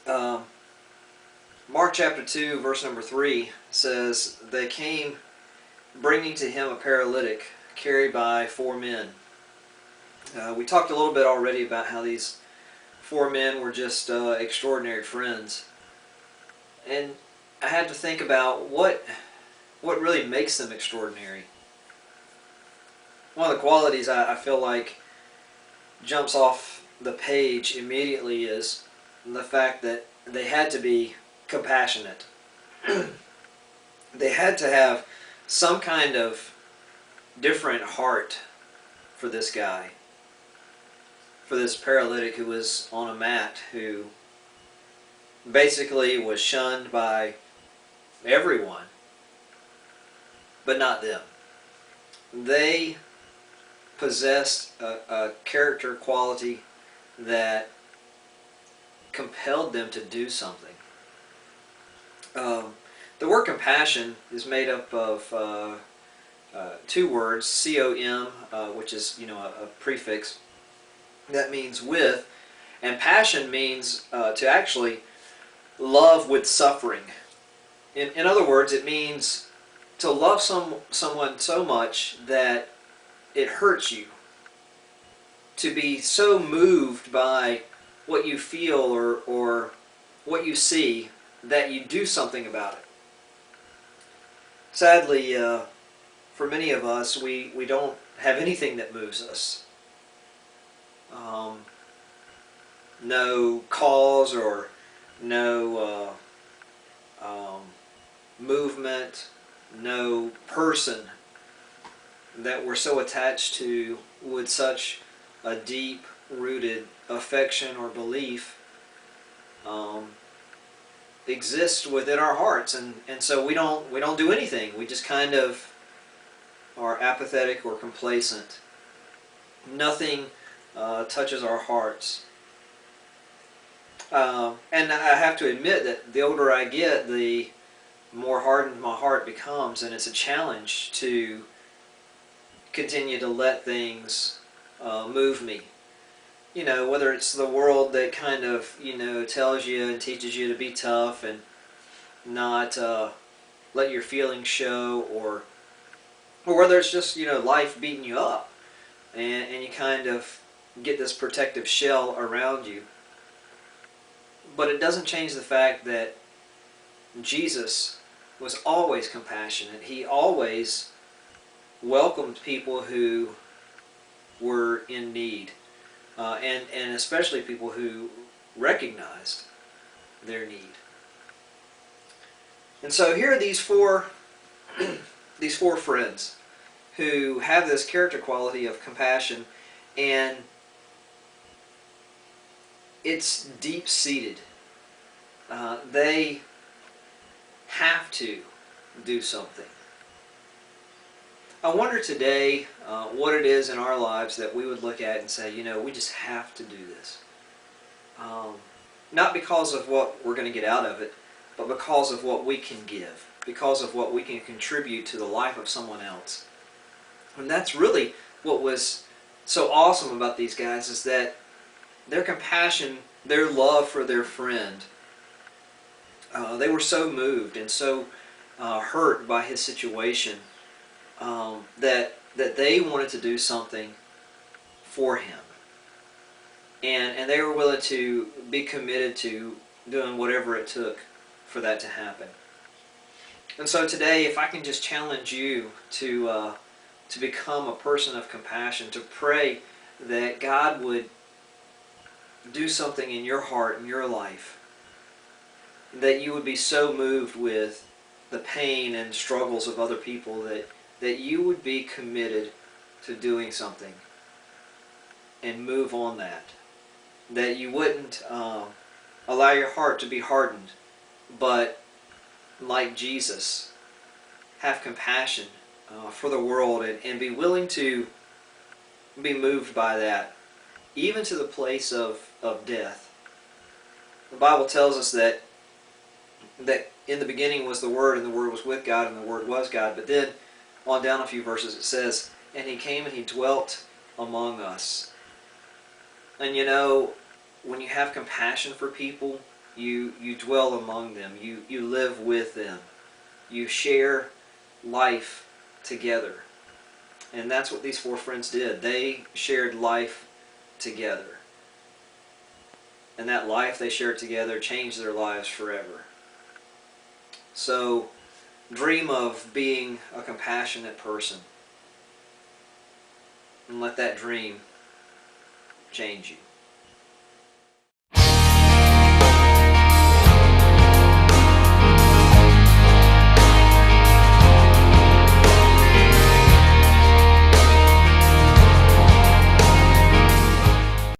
Um, Mark chapter 2, verse number 3 says, "They came bringing to him a paralytic carried by 4 men." We talked a little bit already about how these 4 men were just extraordinary friends. And I had to think about what really makes them extraordinary. One of the qualities I feel like jumps off the page immediately is the fact that they had to be compassionate. They had to have some kind of different heart for this guy, for this paralytic who was on a mat, who basically was shunned by everyone, but not them. They possessed a character quality that compelled them to do something. The word compassion is made up of 2 words, C-O-M, which is a prefix that means with, and passion means to actually love with suffering. In other words, it means to love someone so much that it hurts you, to be so moved by what you feel or what you see that you do something about it. Sadly, for many of us, we don't have anything that moves us. No cause or no movement, no person that we're so attached to with such a deep-rooted affection or belief exists within our hearts, and so we don't do anything. We just kind of are apathetic or complacent. Nothing touches our hearts. And I have to admit that the older I get, the more hardened my heart becomes, and it's a challenge to continue to let things move me. Whether it's the world that kind of, tells you and teaches you to be tough and not let your feelings show, or whether it's just, life beating you up and you kind of get this protective shell around you. But it doesn't change the fact that Jesus was always compassionate. He always welcomed people who were in need, and especially people who recognized their need. And so here are these four friends who have this character quality of compassion, and it's deep-seated. They have to do something. I wonder today what it is in our lives that we would look at and say, we just have to do this. Not because of what we're going to get out of it, but because of what we can give, because of what we can contribute to the life of someone else. And that's really what was so awesome about these guys, is that their compassion, their love for their friend, they were so moved and so hurt by his situation that they wanted to do something for him. And they were willing to be committed to doing whatever it took for that to happen. And so today, if I can just challenge you to become a person of compassion, to pray that God would do something in your heart, in your life, that you would be so moved with the pain and struggles of other people that you would be committed to doing something and move on that you wouldn't allow your heart to be hardened, but like Jesus, have compassion for the world, and be willing to be moved by that, even to the place of death. The Bible tells us that in the beginning was the Word, and the Word was with God, and the Word was God. But then, on down a few verses, it says, "And He came and He dwelt among us." And when you have compassion for people, You dwell among them. You live with them. You share life together. And that's what these four friends did. They shared life together. And that life they shared together changed their lives forever. So, dream of being a compassionate person. And let that dream change you.